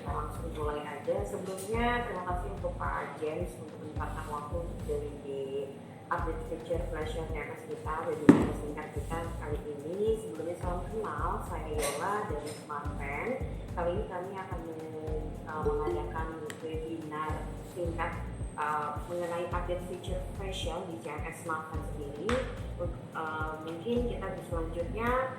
kita langsung mulai aja. Sebelumnya terima kasih untuk Pak James untuk menyempatkan waktu untuk dari di update feature flash CMS kita, webinar singkat kita kali ini. Sebelumnya salam kenal, saya Yola dari SmartFan. Kali ini kami akan mengadakan webinar singkat mengenai update feature facial di CMS SmartFan sendiri. Mungkin kita selanjutnya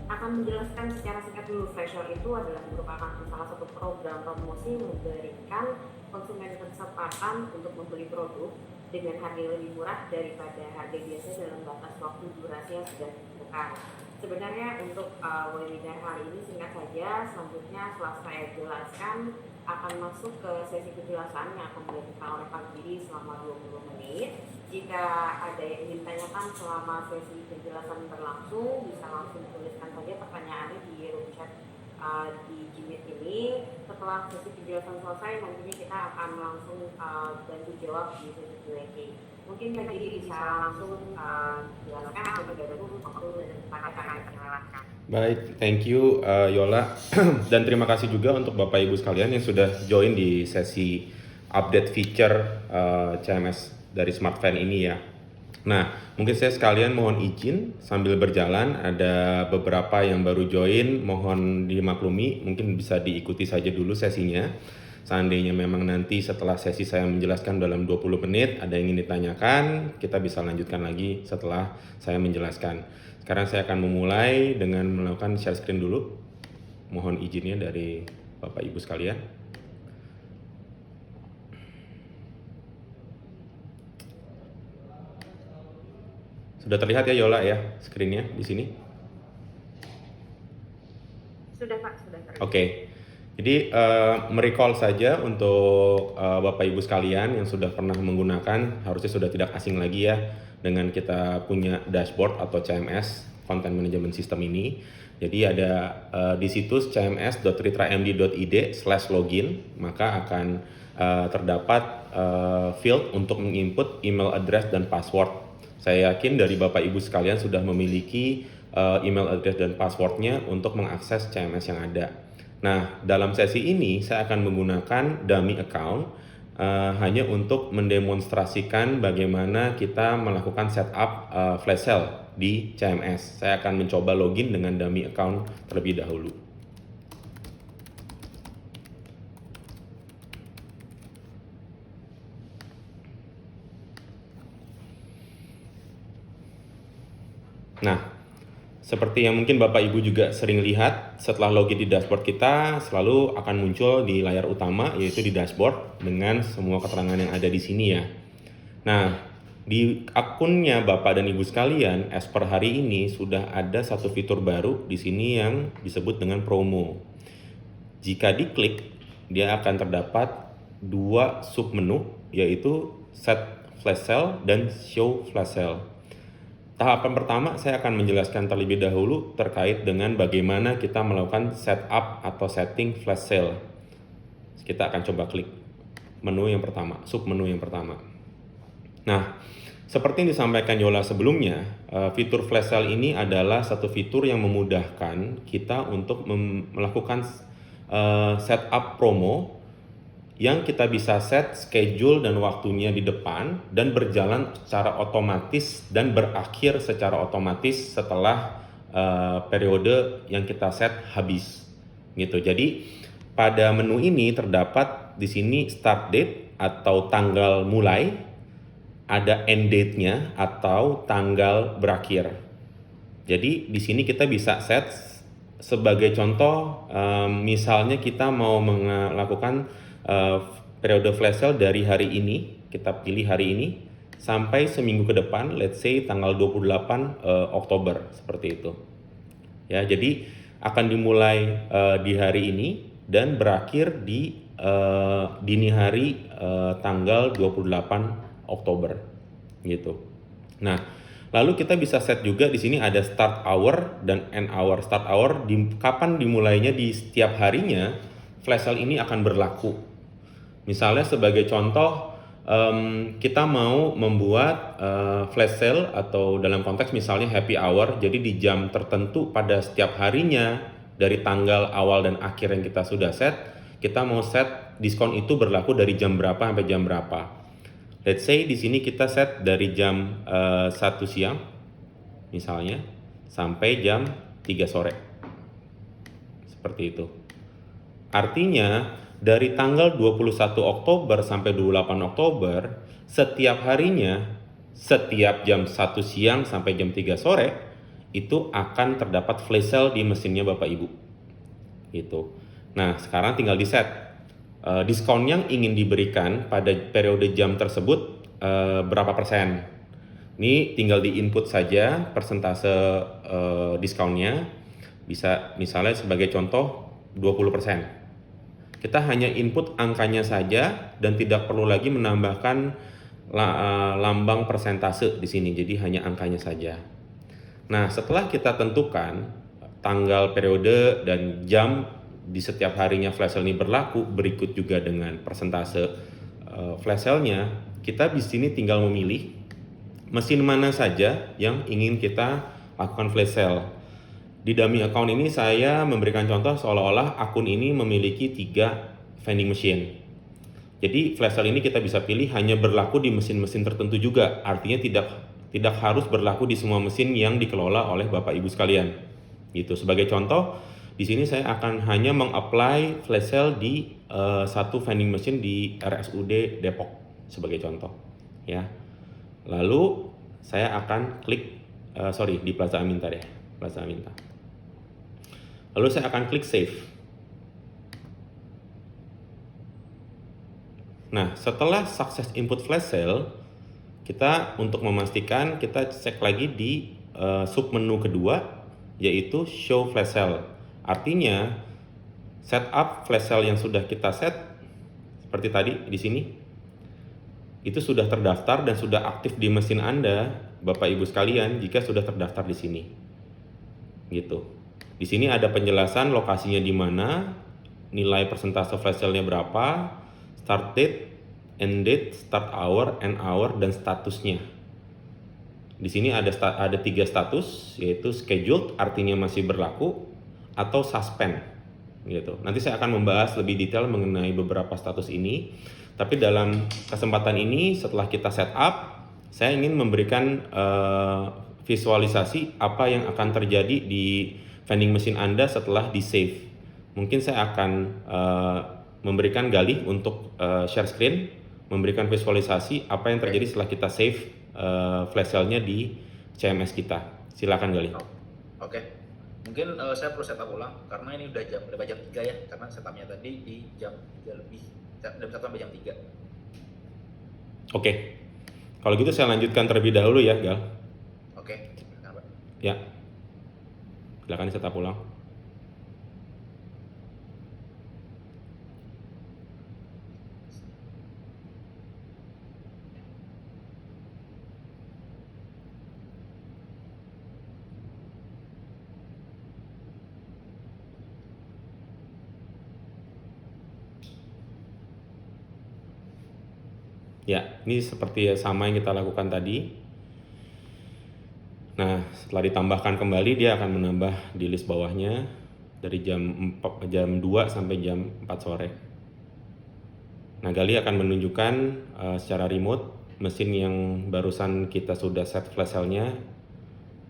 akan menjelaskan secara singkat dulu. Facial itu adalah merupakan salah satu program promosi yang memberikan konsumen kesempatan untuk membeli produk dengan harga yang lebih murah daripada harga biasa dalam batas waktu durasi yang sudah ditentukan. Sebenarnya untuk webinar hari ini singkat saja, selanjutnya setelah saya jelaskan akan masuk ke sesi penjelasan yang akan dilakukan oleh Pak Giri selama 20 menit. Jika ada yang ingin tanyakan selama sesi penjelasan berlangsung, bisa langsung tuliskan saja pertanyaannya di room chat di Gmeet ini. Setelah sesi penjelasan selesai, nantinya kita akan langsung bantu jawab di sesi Q&A. Mungkin Pak Giri bisa langsung jelaskan atau bergabung waktu dan tempat akan dijelaskan. Baik, thank you Yola dan terima kasih juga untuk Bapak Ibu sekalian yang sudah join di sesi update feature CMS dari SmartFan ini ya. Nah, mungkin saya sekalian mohon izin sambil berjalan, ada beberapa yang baru join, mohon dimaklumi, mungkin bisa diikuti saja dulu sesinya. Seandainya memang nanti setelah sesi saya menjelaskan dalam 20 menit ada yang ingin ditanyakan, kita bisa lanjutkan lagi setelah saya menjelaskan. Sekarang saya akan memulai dengan melakukan share screen dulu. Mohon izinnya dari Bapak Ibu sekalian. Sudah terlihat ya Yola ya screen-nya di sini? Sudah Pak, sudah terlihat. Oke. Jadi merecall saja untuk Bapak Ibu sekalian yang sudah pernah menggunakan, harusnya sudah tidak asing lagi ya dengan kita punya dashboard atau CMS Content Management System ini. Jadi ada di situs cms.ritramd.id/login, maka akan terdapat field untuk menginput email address dan password. Saya yakin dari Bapak Ibu sekalian sudah memiliki email address dan passwordnya untuk mengakses CMS yang ada. Nah, dalam sesi ini saya akan menggunakan dummy account hanya untuk mendemonstrasikan bagaimana kita melakukan setup flash sale di CMS. Saya akan mencoba login dengan dummy account terlebih dahulu. Nah, seperti yang mungkin Bapak Ibu juga sering lihat, setelah login di dashboard kita selalu akan muncul di layar utama, yaitu di dashboard dengan semua keterangan yang ada di sini ya. Nah, di akunnya Bapak dan Ibu sekalian, as per hari ini sudah ada satu fitur baru di sini yang disebut dengan promo. Jika diklik, dia akan terdapat dua submenu, yaitu set flash sale dan show flash sale. Tahapan pertama saya akan menjelaskan terlebih dahulu terkait dengan bagaimana kita melakukan setup atau setting flash sale. Kita akan coba klik menu yang pertama, submenu yang pertama. Nah, seperti yang disampaikan Yola sebelumnya, fitur flash sale ini adalah satu fitur yang memudahkan kita untuk melakukan setup promo yang kita bisa set schedule dan waktunya di depan dan berjalan secara otomatis dan berakhir secara otomatis setelah periode yang kita set habis gitu. Jadi pada menu ini terdapat di sini start date atau tanggal mulai, ada end date-nya atau tanggal berakhir. Jadi di sini kita bisa set sebagai contoh, misalnya kita mau melakukan periode flash sale dari hari ini, kita pilih hari ini sampai seminggu ke depan, let's say tanggal 28 Oktober seperti itu. Ya, jadi akan dimulai di hari ini dan berakhir di dini hari tanggal 28 Oktober gitu. Nah, lalu kita bisa set juga di sini ada start hour dan end hour. Start hour kapan dimulainya, di setiap harinya flash sale ini akan berlaku. Misalnya sebagai contoh, kita mau membuat flash sale atau dalam konteks misalnya happy hour, jadi di jam tertentu pada setiap harinya dari tanggal awal dan akhir yang kita sudah set, kita mau set diskon itu berlaku dari jam berapa sampai jam berapa. Let's say di sini kita set dari jam 1 siang misalnya sampai jam 3 sore. Seperti itu. Artinya dari tanggal 21 Oktober sampai 28 Oktober setiap harinya, setiap jam 1 siang sampai jam 3 sore itu akan terdapat flash sale di mesinnya Bapak Ibu. Gitu. Nah, sekarang tinggal di set diskon yang ingin diberikan pada periode jam tersebut berapa persen. Ini tinggal di input saja persentase diskonnya. Bisa misalnya sebagai contoh 20%. Kita hanya input angkanya saja dan tidak perlu lagi menambahkan lambang persentase di sini. Jadi hanya angkanya saja. Nah, setelah kita tentukan tanggal, periode, dan jam di setiap harinya flash sale ini berlaku, berikut juga dengan persentase flash sale-nya, kita di sini tinggal memilih mesin mana saja yang ingin kita lakukan flash sale. Di dummy account ini saya memberikan contoh seolah-olah akun ini memiliki 3 vending machine. Jadi flash sale ini kita bisa pilih hanya berlaku di mesin-mesin tertentu juga. Artinya tidak harus berlaku di semua mesin yang dikelola oleh Bapak Ibu sekalian. Gitu. Sebagai contoh, di sini saya akan hanya mengapply flash sale di satu vending machine di RSUD Depok sebagai contoh, ya. Lalu saya akan klik di Plaza Aminta deh, Plaza Aminta. Lalu saya akan klik save. Nah, setelah sukses input flash sale, kita untuk memastikan kita cek lagi di submenu kedua, yaitu show flash sale. Artinya setup flash sale yang sudah kita set seperti tadi di sini itu sudah terdaftar dan sudah aktif di mesin Anda, Bapak Ibu sekalian, jika sudah terdaftar di sini. Gitu. Di sini ada penjelasan lokasinya di mana, nilai persentase flash sale-nya berapa, start date, end date, start hour, end hour, dan statusnya. Di sini ada 3 status, yaitu scheduled artinya masih berlaku atau suspend gitu. Nanti saya akan membahas lebih detail mengenai beberapa status ini. Tapi dalam kesempatan ini setelah kita setup, saya ingin memberikan visualisasi apa yang akan terjadi di vending machine Anda setelah di save. Mungkin saya akan memberikan Galih untuk share screen, memberikan visualisasi apa yang terjadi setelah kita save flash sale-nya di CMS kita. Silakan Galih. Oke. Mungkin saya perlu setup ulang karena ini udah jam 3 ya, karena setupnya tadi di jam 3 lebih, jam 1 sampai jam 3. Oke. Kalau gitu saya lanjutkan terlebih dahulu ya, Gal. Oke. Ya. Silakan setup ulang. Ya, ini seperti sama yang kita lakukan tadi. Nah, setelah ditambahkan kembali, dia akan menambah di list bawahnya dari jam 2 sampai jam 4 sore. Nah, Gali akan menunjukkan secara remote mesin yang barusan kita sudah set flash sale-nya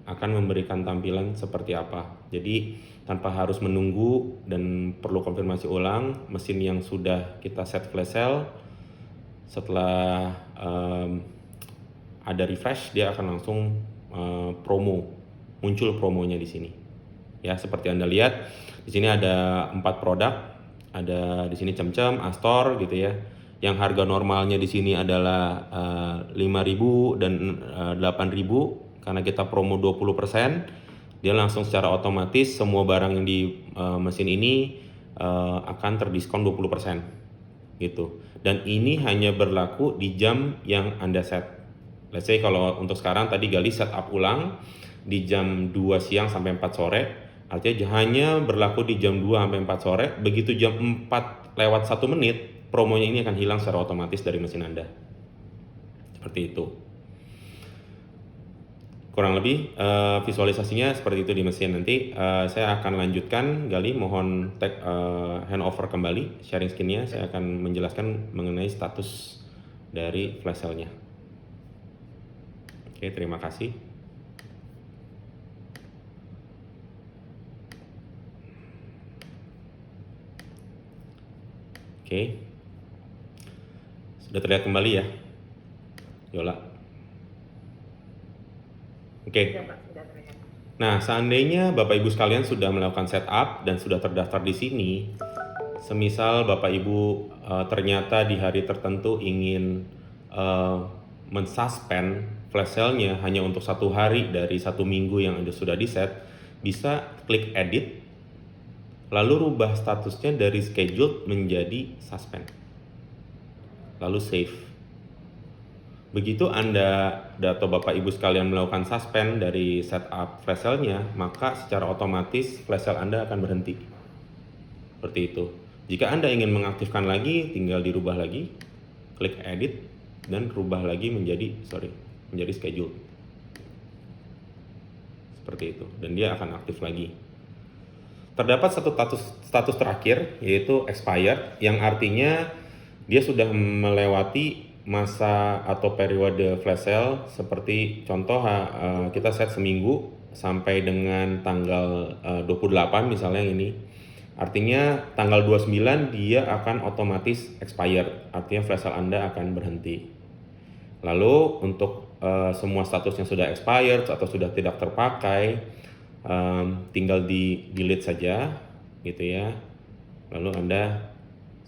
akan memberikan tampilan seperti apa. Jadi, tanpa harus menunggu dan perlu konfirmasi ulang, mesin yang sudah kita set flash sale setelah ada refresh, dia akan langsung promo, muncul promonya di sini. Ya, seperti Anda lihat di sini ada 4 produk, ada di sini Cem-Cem, Astor gitu ya. Yang harga normalnya di sini adalah 5.000 dan 8.000 karena kita promo 20%, dia langsung secara otomatis semua barang yang di mesin ini akan terdiskon 20% gitu. Dan ini hanya berlaku di jam yang Anda set. Let's say kalau untuk sekarang tadi Gali setup ulang di jam 2 siang sampai 4 sore, artinya hanya berlaku di jam 2 sampai 4 sore. Begitu jam 4 lewat 1 menit, promonya ini akan hilang secara otomatis dari mesin Anda. Seperti itu. kurang lebih visualisasinya seperti itu di mesin. Nanti saya akan lanjutkan, Gali mohon handover kembali sharing screen-nya. Saya akan menjelaskan mengenai status dari flash cell-nya. Oke, terima kasih. Oke, sudah terlihat kembali ya, Yola. Oke. Sudah, Pak, sudah terlihat. Nah, seandainya Bapak Ibu sekalian sudah melakukan setup dan sudah terdaftar di sini, semisal Bapak Ibu ternyata di hari tertentu ingin mensuspend flash sale-nya hanya untuk 1 hari dari 1 minggu yang sudah di set, bisa klik edit, lalu rubah statusnya dari scheduled menjadi suspend, lalu save. Begitu Anda atau Bapak Ibu sekalian melakukan suspend dari setup flash sale-nya, maka secara otomatis flash sale Anda akan berhenti. Seperti itu. Jika Anda ingin mengaktifkan lagi, tinggal dirubah lagi, klik edit dan rubah lagi menjadi schedule. Seperti itu. Dan dia akan aktif lagi. Terdapat satu status terakhir, yaitu expired, yang artinya dia sudah melewati masa atau periode flash sale. Seperti contoh kita set seminggu sampai dengan tanggal 28 misalnya ini, artinya tanggal 29 dia akan otomatis expired, artinya flash sale Anda akan berhenti. Lalu untuk semua status yang sudah expired atau sudah tidak terpakai, tinggal di delete saja gitu ya, lalu Anda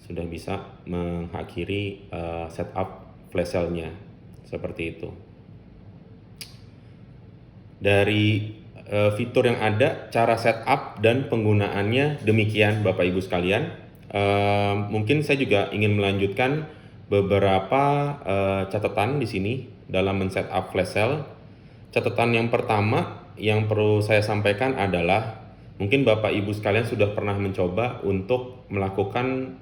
sudah bisa mengakhiri setup flash sale-nya seperti itu. Dari fitur yang ada, cara setup dan penggunaannya demikian Bapak Ibu sekalian. Mungkin saya juga ingin melanjutkan beberapa catatan di sini dalam men-setup flash sale. Catatan yang pertama yang perlu saya sampaikan adalah mungkin Bapak Ibu sekalian sudah pernah mencoba untuk melakukan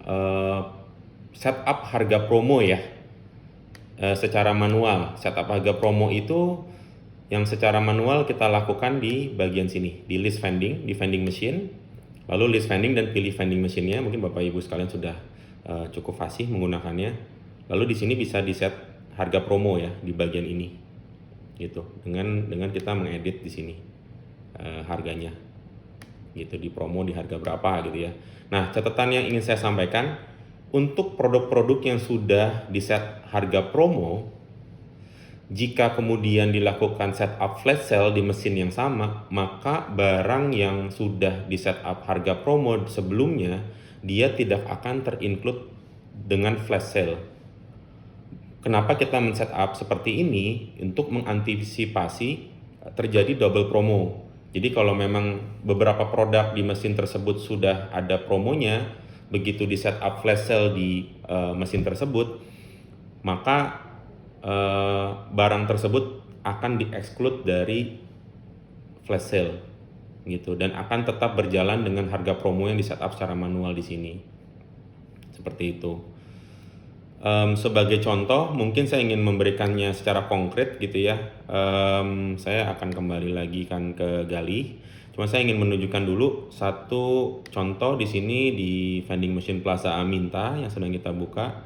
setup harga promo ya, secara manual. Setup harga promo itu yang secara manual kita lakukan di bagian sini, di list vending, di vending machine, lalu list vending dan pilih vending machine-nya. Mungkin Bapak Ibu sekalian sudah cukup fasih menggunakannya. Lalu di sini bisa di set harga promo ya di bagian ini, gitu. Dengan kita mengedit di sini harganya, gitu, di promo di harga berapa gitu ya. Nah, catatan yang ingin saya sampaikan untuk produk-produk yang sudah di set harga promo, jika kemudian dilakukan setup flash sale di mesin yang sama, maka barang yang sudah di setup harga promo sebelumnya dia tidak akan terinclude dengan flash sale. Kenapa kita men-setup seperti ini? Untuk mengantisipasi terjadi double promo. Jadi kalau memang beberapa produk di mesin tersebut sudah ada promonya, begitu di setup flash sale di mesin tersebut, maka barang tersebut akan di-exclude dari flash sale gitu, dan akan tetap berjalan dengan harga promo yang di setup secara manual di sini. Seperti itu. Sebagai contoh, mungkin saya ingin memberikannya secara konkret gitu ya. Saya akan kembali lagi kan ke Gali. Cuma saya ingin menunjukkan dulu satu contoh di sini di vending machine Plaza Aminta yang sedang kita buka.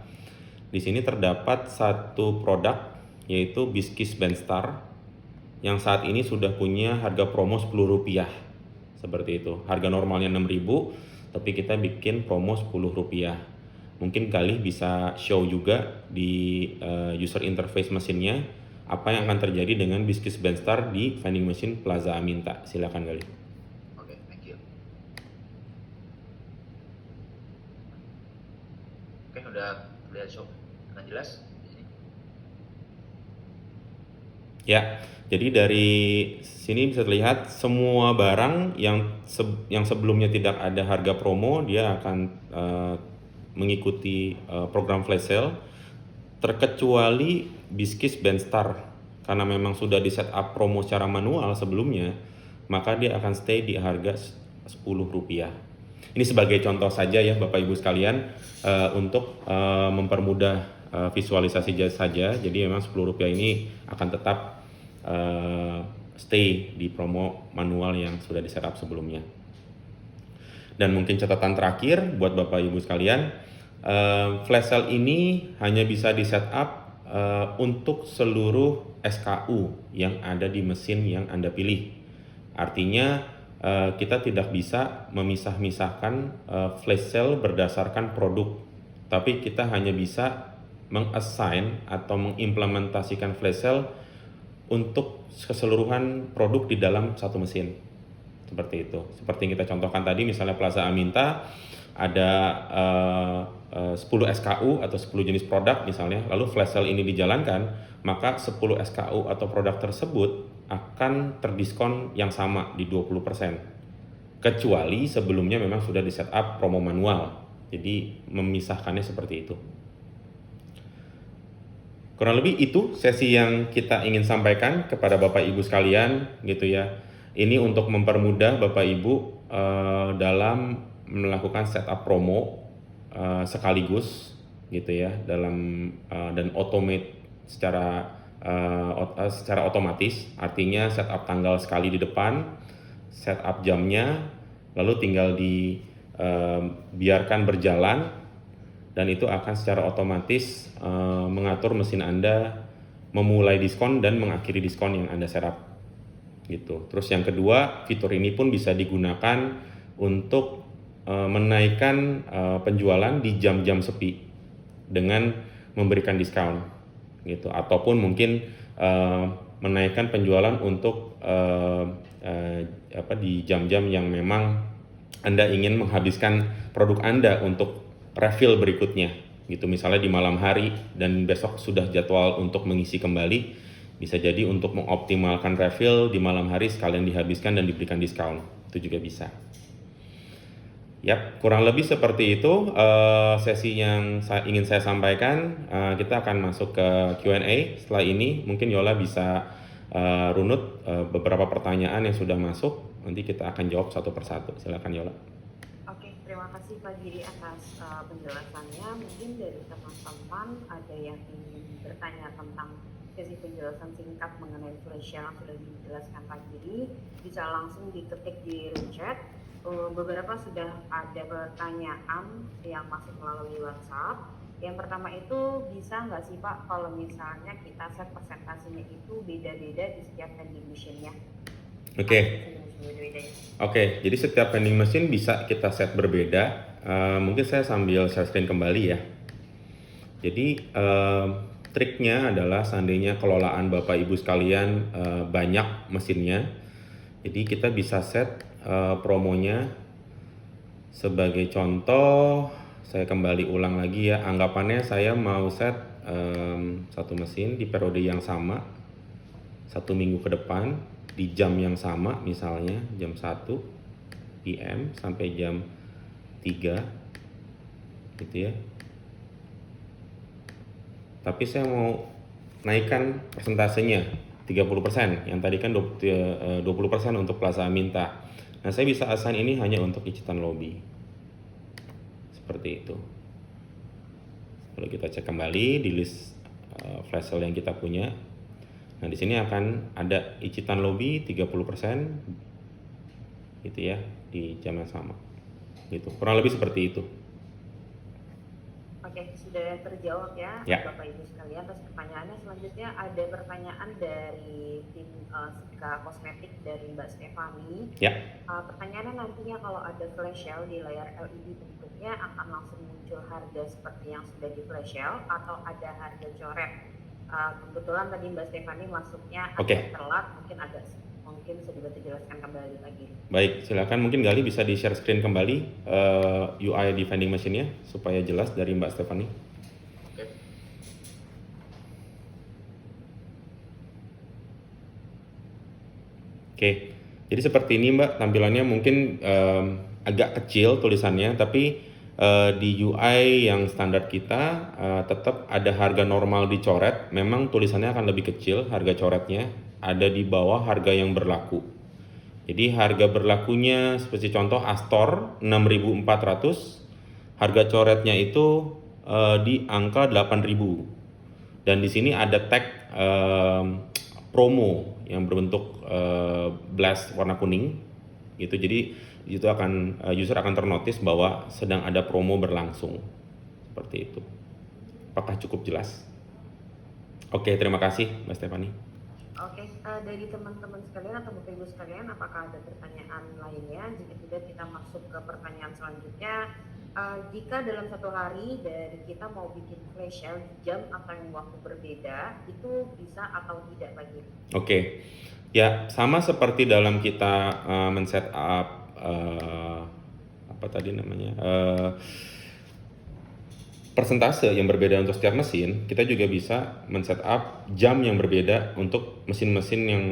Di sini terdapat satu produk yaitu Biskis Benstar yang saat ini sudah punya harga promo Rp10. Seperti itu. Harga normalnya Rp6.000, tapi kita bikin promo Rp10. Mungkin kali bisa show juga di user interface mesinnya apa yang akan terjadi dengan Biskis Benstar di vending machine Plaza Aminta. Silakan kali. Oke, thank you. Oke, udah lihat show. Nah, jelas? Ya, jadi dari sini bisa terlihat semua barang yang sebelumnya tidak ada harga promo, dia akan mengikuti program flash sale, terkecuali Biskis Benstar. Karena memang sudah di setup promo secara manual sebelumnya, maka dia akan stay di harga Rp10. Ini sebagai contoh saja ya Bapak Ibu sekalian, untuk mempermudah visualisasi saja. Jadi memang Rp10 ini akan tetap stay di promo manual yang sudah di setup sebelumnya. Dan mungkin catatan terakhir buat Bapak Ibu sekalian, flash sale ini hanya bisa di setup untuk seluruh SKU yang ada di mesin yang Anda pilih. Artinya kita tidak bisa memisah-misahkan flash sale berdasarkan produk, tapi kita hanya bisa mengassign atau mengimplementasikan flash sale untuk keseluruhan produk di dalam satu mesin. Seperti itu. Seperti yang kita contohkan tadi, misalnya Plaza Aminta ada 10 SKU atau 10 jenis produk misalnya, lalu flash sale ini dijalankan, maka 10 SKU atau produk tersebut akan terdiskon yang sama di 20%. Kecuali sebelumnya memang sudah di setup promo manual. Jadi memisahkannya seperti itu. Kurang lebih itu sesi yang kita ingin sampaikan kepada Bapak Ibu sekalian gitu ya. Ini untuk mempermudah Bapak Ibu dalam melakukan setup promo sekaligus gitu ya, dan automate secara otomatis. Artinya setup tanggal sekali di depan, setup jamnya, lalu tinggal dibiarkan berjalan, dan itu akan secara otomatis mengatur mesin Anda memulai diskon dan mengakhiri diskon yang Anda setup gitu. Terus yang kedua, fitur ini pun bisa digunakan untuk menaikkan penjualan di jam-jam sepi dengan memberikan diskon gitu, ataupun mungkin menaikkan penjualan untuk di jam-jam yang memang Anda ingin menghabiskan produk Anda untuk refill berikutnya gitu, misalnya di malam hari dan besok sudah jadwal untuk mengisi kembali, bisa jadi untuk mengoptimalkan refill di malam hari sekalian dihabiskan dan diberikan diskon, itu juga bisa. Yap, kurang lebih seperti itu sesi yang ingin saya sampaikan. Kita akan masuk ke Q&A setelah ini. Mungkin Yola bisa runut beberapa pertanyaan yang sudah masuk, nanti kita akan jawab satu persatu. Silakan Yola. Oke, terima kasih Pak Giri atas penjelasannya. Mungkin dari teman-teman ada yang ingin bertanya tentang sesi penjelasan singkat mengenai flash sale yang sudah dijelaskan Pak Giri, bisa langsung diketik di room chat. Beberapa sudah ada pertanyaan yang masuk melalui WhatsApp. Yang pertama itu, bisa nggak sih Pak kalau misalnya kita set presentasinya itu beda-beda di setiap vending machine-nya? Oke, jadi setiap vending machine bisa kita set berbeda. Mungkin saya sambil share screen kembali ya. Jadi triknya adalah seandainya kelolaan Bapak Ibu sekalian banyak mesinnya, jadi kita bisa set promonya. Sebagai contoh, saya kembali ulang lagi ya, anggapannya saya mau set satu mesin di periode yang sama, 1 minggu ke depan, di jam yang sama, misalnya jam 1 PM sampai jam 3 gitu ya. Tapi saya mau naikkan persentasenya 30%, yang tadi kan 20% untuk Plaza Aminta. Nah, saya bisa assign ini hanya untuk icitan lobby. Seperti itu. Kalau kita cek kembali di list flash sale yang kita punya. Nah, di sini akan ada icitan lobby 30% gitu ya, di jam yang sama. Gitu. Kurang lebih seperti itu. Oke, sudah terjawab ya, Bapak Ibu sekalian. Terus pertanyaannya selanjutnya ada pertanyaan dari tim Sika Kosmetik dari Mbak Stefani. Pertanyaannya nantinya kalau ada flash sale di layar LED bentuknya akan langsung muncul harga seperti yang sudah di flash sale atau ada harga coret? Kebetulan tadi Mbak Stefani masuknya agak telat, mungkin bisa dibantu jelaskan kembali lagi. Baik, silakan mungkin Gali bisa di share screen kembali UI di vending machine-nya supaya jelas dari Mbak Stefani. Oke, jadi seperti ini Mbak, tampilannya mungkin agak kecil tulisannya, tapi di UI yang standar kita tetap ada harga normal dicoret. Memang tulisannya akan lebih kecil, harga coretnya ada di bawah harga yang berlaku. Jadi harga berlakunya seperti contoh Astor 6.400, harga coretnya itu di angka 8.000. Dan di sini ada tag promo yang berbentuk blast warna kuning gitu. Jadi itu akan user akan ternotis bahwa sedang ada promo berlangsung seperti itu. Apakah cukup jelas? Oke, terima kasih Mbak Stefani. Oke, dari teman-teman sekalian atau Bapak Ibu sekalian, apakah ada pertanyaan lainnya? Jika tidak, kita masuk ke pertanyaan selanjutnya. Jika dalam satu hari dari kita mau bikin flash sale di jam atau yang waktu berbeda, itu bisa atau tidak Pak Giri? Oke, ya sama seperti dalam kita men-set up apa tadi namanya persentase yang berbeda untuk setiap mesin, kita juga bisa men-set up jam yang berbeda untuk mesin-mesin yang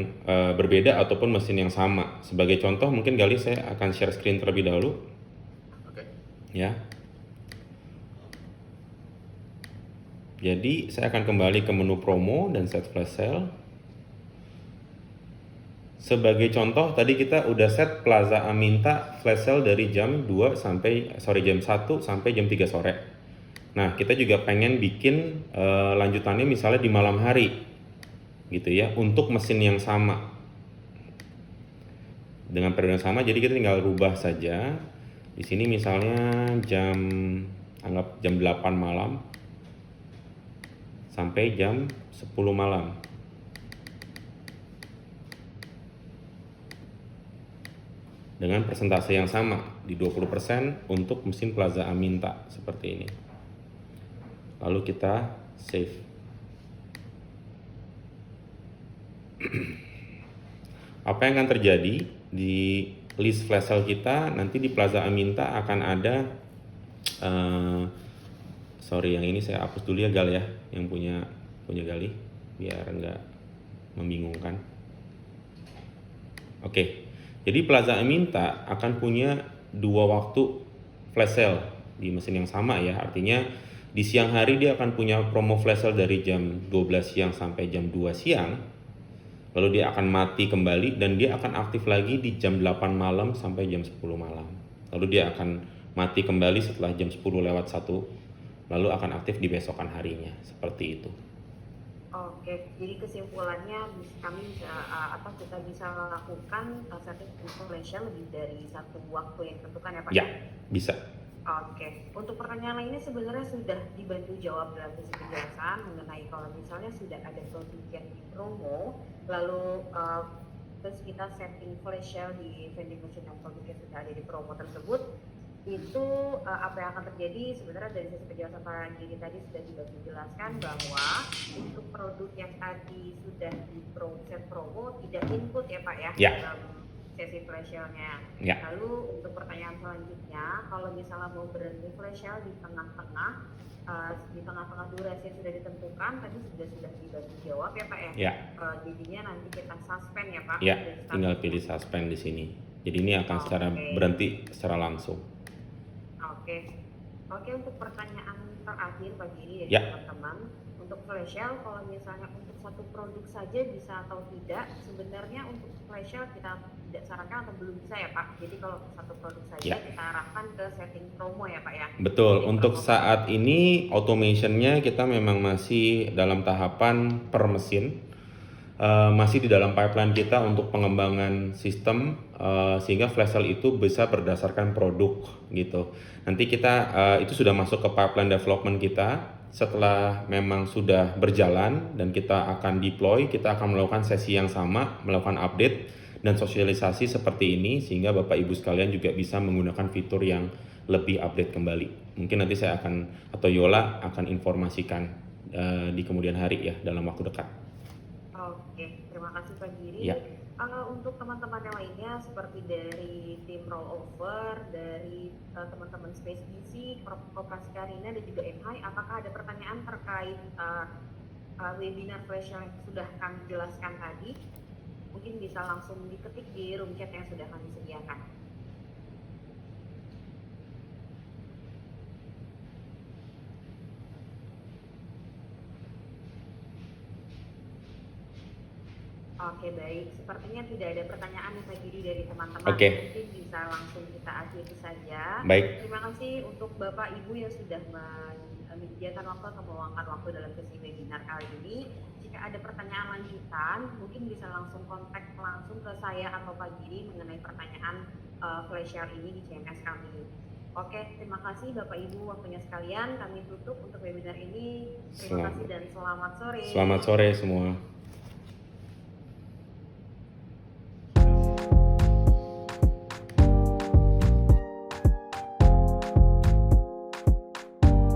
berbeda ataupun mesin yang sama. Sebagai contoh, mungkin Gali saya akan share screen terlebih dahulu. Oke. Ya. Jadi saya akan kembali ke menu promo dan set flash sale. Sebagai contoh, tadi kita udah set Plaza Aminta flash sale dari jam 1 sampai jam 3 sore. Nah, kita juga pengen bikin lanjutannya misalnya di malam hari. Gitu ya, untuk mesin yang sama. Dengan periode yang sama, jadi kita tinggal rubah saja. Di sini misalnya anggap jam 8 malam sampai jam 10 malam. Dengan persentase yang sama di 20% untuk mesin Plaza Aminta seperti ini. Lalu kita save. Apa yang akan terjadi di list flash sale kita nanti di Plaza Aminta akan ada sorry, yang ini saya hapus dulu ya Gal ya, yang punya Gali biar enggak membingungkan. Oke. Jadi Plaza Aminta akan punya 2 waktu flash sale di mesin yang sama ya. Artinya di siang hari dia akan punya promo flash sale dari jam 12 siang sampai jam 2 siang. Lalu dia akan mati kembali dan dia akan aktif lagi di jam 8 malam sampai jam 10 malam. Lalu dia akan mati kembali setelah jam 10 lewat 1. Lalu akan aktif di besokan harinya. Seperti itu. Oke, jadi kesimpulannya kita bisa melakukan setting information lebih dari satu waktu yang tentukan ya Pak? Ya, bisa. Oke, untuk pertanyaan lainnya sebenarnya sudah dibantu jawab dalam sesi penjelasan mengenai kalau misalnya sudah ada produk yang di promo, lalu terus kita setting flash sale di vending machine yang produk yang sudah ada di promo tersebut, itu apa yang akan terjadi sebenarnya dari sesi penjelasan Pak Giri tadi sudah dibantu jelaskan bahwa untuk produk yang tadi sudah di set promo tidak input ya Pak ya, Ya. dalam sesi flash sale-nya. Ya. Lalu untuk pertanyaan selanjutnya, kalau misalnya mau berhenti flash sale di tengah-tengah durasi yang sudah ditentukan tadi sudah dibantu jawab ya Pak ya. Ya. Jadinya nanti kita suspend ya Pak. Ya, tinggal pilih suspend di sini. Jadi ini akan secara berhenti secara langsung. Oke, untuk pertanyaan terakhir Pak Giri dari Ya. teman-teman, untuk flash sale kalau misalnya untuk satu produk saja bisa atau tidak, sebenarnya untuk flash sale kita tidak sarankan atau belum bisa ya Pak. Jadi kalau satu produk saja Ya. kita arahkan ke setting promo ya Pak ya. Betul, Jadi untuk promo. saat ini automationnya kita memang masih dalam tahapan per mesin. Masih di dalam pipeline kita untuk pengembangan sistem sehingga flash sale itu bisa berdasarkan produk gitu. Nanti kita itu sudah masuk ke pipeline development kita. Setelah memang sudah berjalan dan kita akan deploy, kita akan melakukan sesi yang sama, melakukan update dan sosialisasi seperti ini sehingga Bapak Ibu sekalian juga bisa menggunakan fitur yang lebih update kembali. Mungkin nanti saya akan atau Yola akan informasikan di kemudian hari ya dalam waktu dekat. Oke, terima kasih Pak Giri. Ya. Untuk teman-teman yang lainnya seperti dari tim rollover, dari teman-teman Space BC, Koperasi Karina dan juga MHI, apakah ada pertanyaan terkait webinar flash yang sudah kami jelaskan tadi? Mungkin bisa langsung diketik di room chat yang sudah kami sediakan. Oke, baik. Sepertinya tidak ada pertanyaan yang Pak Giri dari teman-teman. Oke. Mungkin bisa langsung kita akhiri saja. Baik. Terima kasih untuk Bapak Ibu yang sudah menyediakan waktu atau meluangkan waktu dalam sesi webinar kali ini. Jika ada pertanyaan lanjutan, mungkin bisa langsung kontak langsung ke saya atau Pak Giri mengenai pertanyaan flash share ini di CMS kami. Oke, terima kasih Bapak Ibu waktunya sekalian. Kami tutup untuk webinar ini. Terima kasih dan selamat sore. Selamat sore semua.